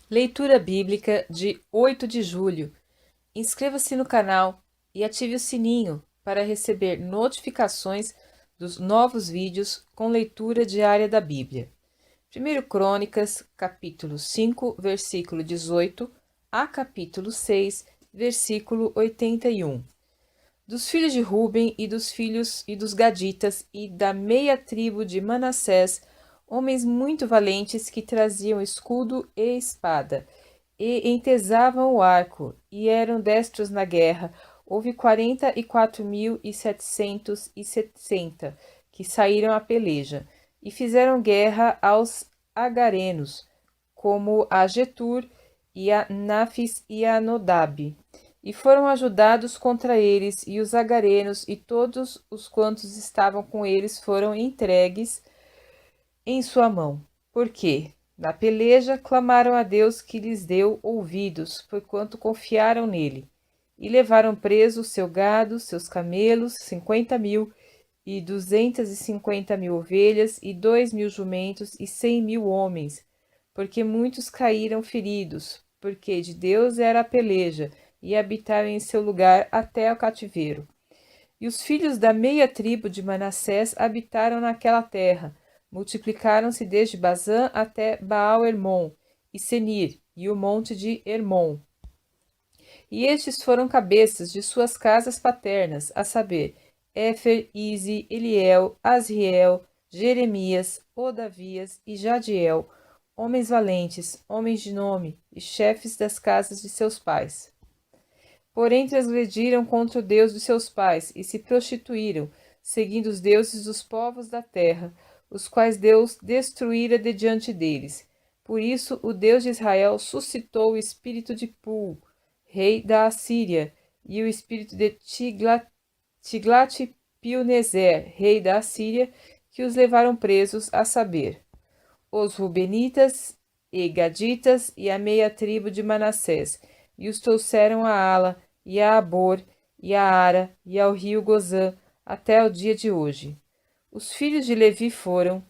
Leitura Bíblica de 8 de julho. Inscreva-se no canal e ative o sininho para receber notificações dos novos vídeos com leitura diária da Bíblia. 1 Crônicas, capítulo 5, versículo 18 a capítulo 6, versículo 81. Dos filhos de Ruben e dos filhos e dos gaditas e da meia tribo de Manassés, homens muito valentes que traziam escudo e espada, e entesavam o arco, e eram destros na guerra. Houve 44.760 que saíram à peleja, e fizeram guerra aos agarenos, como a Getur, e a Nafis e a Nodab. E foram ajudados contra eles, e os agarenos e todos os quantos estavam com eles foram entregues em sua mão. Porque, na peleja, clamaram a Deus que lhes deu ouvidos, porquanto confiaram nele. E levaram preso o seu gado, seus camelos, 50.000, e 250.000 ovelhas, e 2.000 jumentos, e 100.000 homens, porque muitos caíram feridos, porque de Deus era a peleja, e habitaram em seu lugar até o cativeiro. E os filhos da meia tribo de Manassés habitaram naquela terra, multiplicaram-se desde Bazã até Baal-Hermon, e Senir, e o monte de Hermon. E estes foram cabeças de suas casas paternas, a saber, Éfer, Ize, Eliel, Asriel, Jeremias, Odavias e Jadiel, homens valentes, homens de nome, e chefes das casas de seus pais. Porém transgrediram contra o Deus de seus pais, e se prostituíram, seguindo os deuses dos povos da terra, os quais Deus destruíra de diante deles. Por isso o Deus de Israel suscitou o espírito de Pul, rei da Assíria, e o espírito de Tiglat-Pilneser, rei da Assíria, que os levaram presos, a saber, os Rubenitas e Gaditas e a meia tribo de Manassés, e os trouxeram a Ala, e a Abor, e a Ara, e ao rio Gozã, até o dia de hoje. Os filhos de Levi foram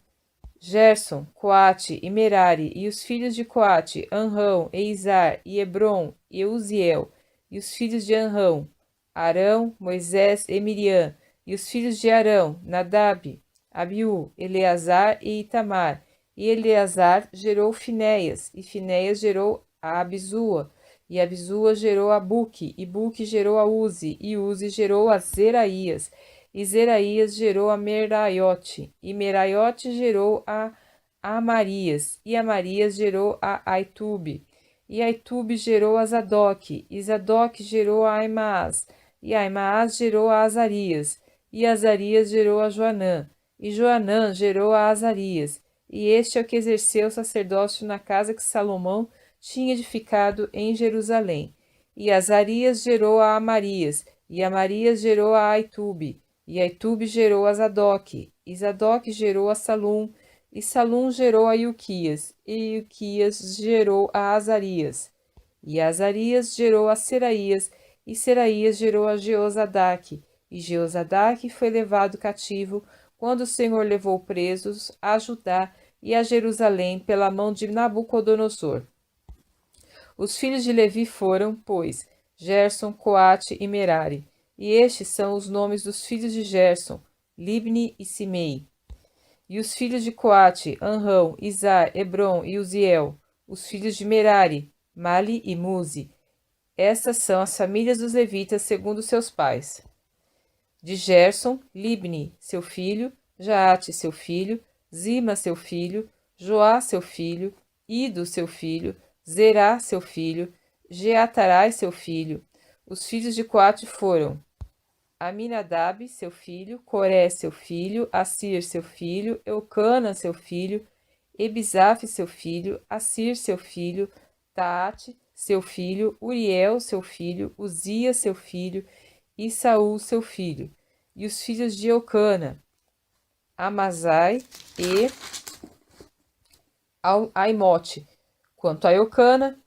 Gerson, Coate e Merari, e os filhos de Coate, Anrão, Eizar, e Hebron, e Uziel, e os filhos de Anrão, Arão, Moisés e Miriam, e os filhos de Arão, Nadab, Abiú, Eleazar e Itamar, e Eleazar gerou Finéias, e Finéias gerou a Abisua, e Abisua gerou a Buque, e Buque gerou a Uzi, e Uzi gerou a Zeraías, e Zeraías gerou a Meraiote, e Meraiote gerou a Amarias, e Amarias gerou a Aitube, e Aitube gerou a Zadok, e Zadok gerou a Aimaas, e Aimaas gerou a Azarias, e Azarias gerou a Joanã, e Joanã gerou a Azarias, e este é o que exerceu o sacerdócio na casa que Salomão tinha edificado em Jerusalém. E Azarias gerou a Amarias, e Amarias gerou a Aitube, e Aitube gerou a Zadok, e Zadok gerou a Salum, e Salum gerou a Ilquias, e Ilquias gerou a Azarias, e Azarias gerou a Seraías, e Seraías gerou a Jeozadaque, e Jeozadaque foi levado cativo quando o Senhor levou presos a Judá e a Jerusalém pela mão de Nabucodonosor. Os filhos de Levi foram, pois, Gerson, Coate e Merari. E estes são os nomes dos filhos de Gerson, Libni e Simei. E os filhos de Coate, Anrão, Izar, Hebron e Uziel. Os filhos de Merari, Mali e Muzi. Estas são as famílias dos levitas segundo seus pais. De Gerson, Libni, seu filho, Jaate, seu filho, Zima, seu filho, Joá, seu filho, Ido, seu filho, Zerá, seu filho, Jeatarai, seu filho. Os filhos de Coate foram Aminadab, seu filho, Coré, seu filho, Assir, seu filho, Eucana, seu filho, Ebizaf, seu filho, Assir, seu filho, Taate, seu filho, Uriel, seu filho, Uzias, seu filho, e Saul, seu filho. E os filhos de Eucana, Amazai e Aimote. Quanto a Eucana,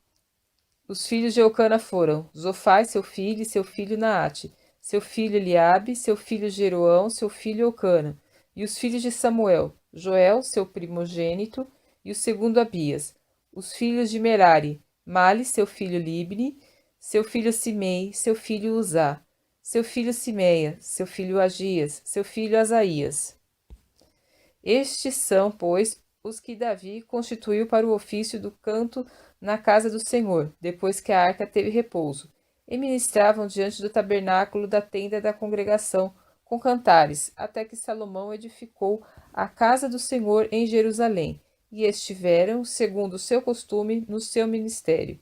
os filhos de Eucana foram Zofai, seu filho, e seu filho Naate, seu filho Eliabe, seu filho Jeroão, seu filho Eucana, e os filhos de Samuel, Joel, seu primogênito, e o segundo Abias. os filhos de Merari: Mali, seu filho Libni, seu filho Simei, seu filho Uzá, seu filho Simeia, seu filho Agias, seu filho Asaías. Estes são, pois, os que Davi constituiu para o ofício do canto na casa do Senhor, depois que a arca teve repouso, e ministravam diante do tabernáculo da tenda da congregação com cantares, até que Salomão edificou a casa do Senhor em Jerusalém, e estiveram, segundo o seu costume, no seu ministério.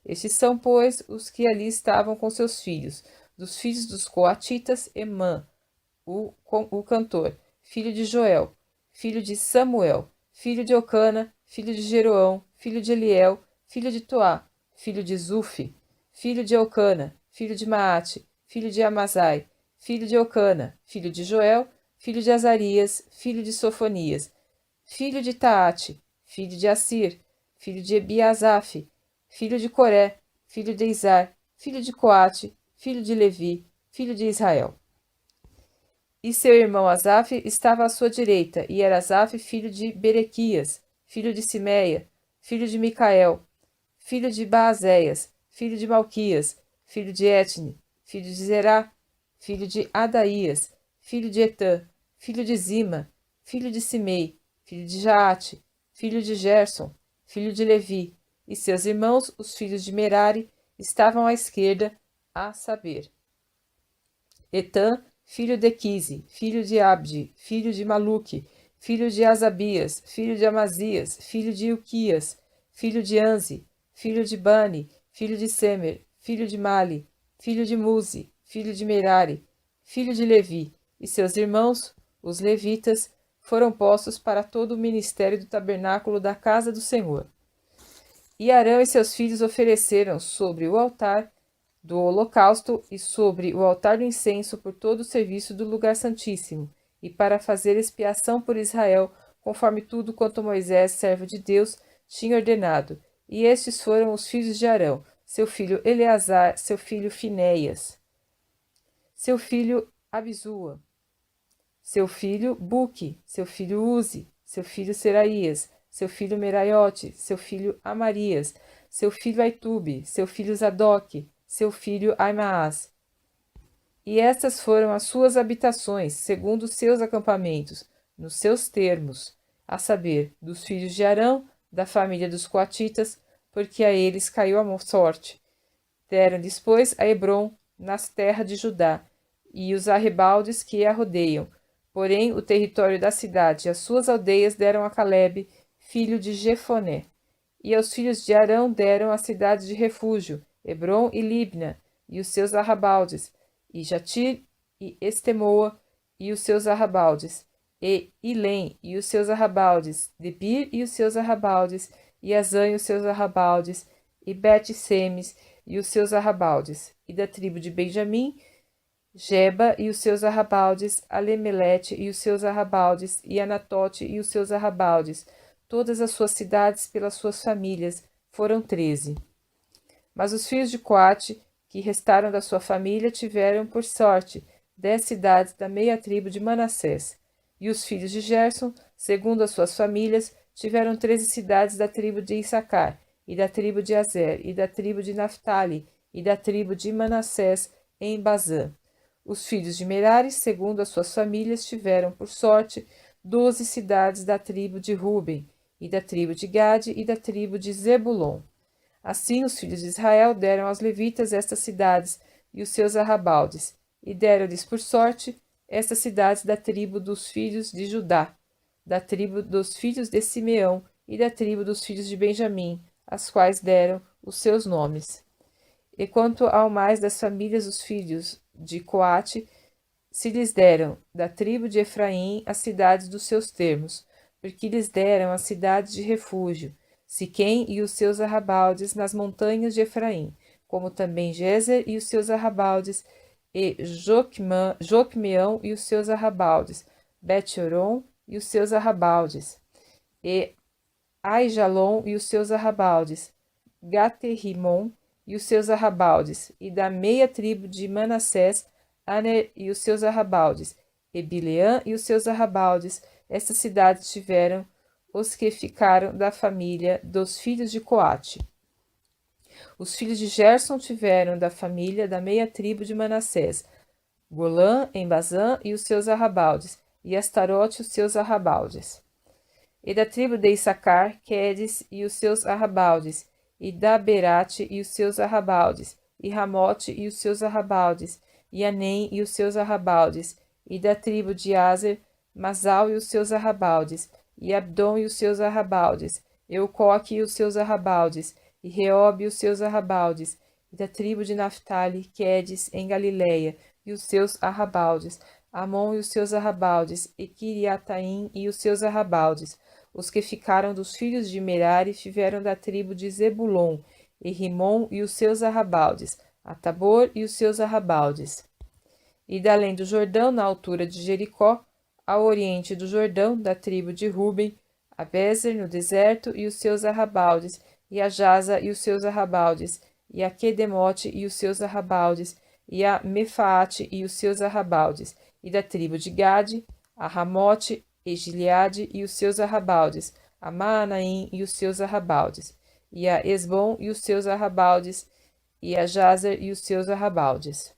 Estes são, pois, os que ali estavam com seus filhos, dos filhos dos coatitas, Emã, o cantor, filho de Joel, filho de Samuel, filho de Eucana, filho de Jeroão, filho de Eliel, filho de Toá, filho de Zufi, filho de Eucana, filho de Maate, filho de Amazai, filho de Eucana, filho de Joel, filho de Azarias, filho de Sofonias, filho de Taate, filho de Assir, filho de Ebiasaf, filho de Coré, filho de Izar, filho de Coate, filho de Levi, filho de Israel. E seu irmão Asaf estava à sua direita, e era Asaf filho de Berequias, filho de Simeia, filho de Micael, filho de Baazéias, filho de Malquias, filho de Etne, filho de Zerá, filho de Adaías, filho de Etã, filho de Zima, filho de Simei, filho de Jaate, filho de Gerson, filho de Levi, e seus irmãos, os filhos de Merari, estavam à esquerda, a saber, Etã, filho de Quise, filho de Abdi, filho de Maluque, filho de Asabias, filho de Amazias, filho de Ilquias, filho de Anzi, filho de Bani, filho de Semer, filho de Mali, filho de Muzi, filho de Merari, filho de Levi, e seus irmãos, os levitas, foram postos para todo o ministério do tabernáculo da casa do Senhor. E Arão e seus filhos ofereceram sobre o altar do holocausto e sobre o altar do incenso por todo o serviço do lugar santíssimo, e para fazer expiação por Israel, conforme tudo quanto Moisés, servo de Deus, tinha ordenado. E estes foram os filhos de Arão: seu filho Eleazar, seu filho Finéias, seu filho Abisua, seu filho Buque, seu filho Uzi, seu filho Seraías, seu filho Meraiote, seu filho Amarias, seu filho Aitube, seu filho Zadok, seu filho Aimaas. E estas foram as suas habitações, segundo os seus acampamentos, nos seus termos, a saber, dos filhos de Arão, da família dos coatitas, porque a eles caiu a sorte. Deram-lhes, pois, a Hebrom, nas terras de Judá, e os arrebaldes que a rodeiam. Porém, o território da cidade e as suas aldeias deram a Calebe, filho de Jefoné. E aos filhos de Arão deram a cidade de refúgio, Hebrom e Libna, e os seus arrabaldes, e Jatir e Estemoa, e os seus arrabaldes, e Ilém, e os seus arrabaldes, Debir e os seus arrabaldes, e Azã e os seus arrabaldes, e Bet-Semes e os seus arrabaldes, e da tribo de Benjamim, Geba e os seus arrabaldes, Alemelete e os seus arrabaldes, e Anatote e os seus arrabaldes, todas as suas cidades pelas suas famílias, foram 13. Mas os filhos de Coate, que restaram da sua família, tiveram, por sorte, 10 cidades da meia tribo de Manassés. E os filhos de Gerson, segundo as suas famílias, tiveram 13 cidades da tribo de Issacar, e da tribo de Azer, e da tribo de Naphtali, e da tribo de Manassés, em Bazã. Os filhos de Merari, segundo as suas famílias, tiveram, por sorte, 12 cidades da tribo de Ruben, e da tribo de Gade, e da tribo de Zebulon. Assim os filhos de Israel deram aos levitas estas cidades e os seus arrabaldes, e deram-lhes por sorte estas cidades da tribo dos filhos de Judá, da tribo dos filhos de Simeão e da tribo dos filhos de Benjamim, as quais deram os seus nomes. E quanto ao mais das famílias dos filhos de Coate, se lhes deram da tribo de Efraim as cidades dos seus termos, porque lhes deram as cidades de refúgio, Siquém e os seus arrabaldes nas montanhas de Efraim, como também Gezer e os seus arrabaldes, e Jocmeão e os seus arrabaldes, Bet-Horon e os seus arrabaldes, e Aijalon e os seus arrabaldes, Gaterrimon e os seus arrabaldes, e da meia tribo de Manassés, Aner e os seus arrabaldes, e Bileã e os seus arrabaldes. Estas cidades tiveram os que ficaram da família dos filhos de Coate. Os filhos de Gerson tiveram da família da meia tribo de Manassés, Golã em Bazã e os seus arrabaldes, e Astarote os seus arrabaldes. E da tribo de Issacar, Quedes e os seus arrabaldes, e Daberate e os seus arrabaldes, e Ramote e os seus arrabaldes, e Anem e os seus arrabaldes, e da tribo de Aser, Masal e os seus arrabaldes, e Abdom e os seus arrabaldes, Eucoque e os seus arrabaldes, e Reobe e os seus arrabaldes, e da tribo de Naphtali, Quedes em Galileia, e os seus arrabaldes, Amon e os seus arrabaldes, e Kiriataim e os seus arrabaldes. Os que ficaram dos filhos de Merari tiveram da tribo de Zebulon, e Rimon e os seus arrabaldes, Atabor e os seus arrabaldes. E da além do Jordão, na altura de Jericó, ao oriente do Jordão, da tribo de Ruben, a Bezer no deserto e os seus arrabaldes, e a Jaza e os seus arrabaldes, e a Quedemote e os seus arrabaldes, e a Mefaate e os seus arrabaldes, e da tribo de Gade, a Ramote, e Gileade e os seus arrabaldes, a Maanaim e os seus arrabaldes, e a Esbom e os seus arrabaldes, e a Jazer e os seus arrabaldes.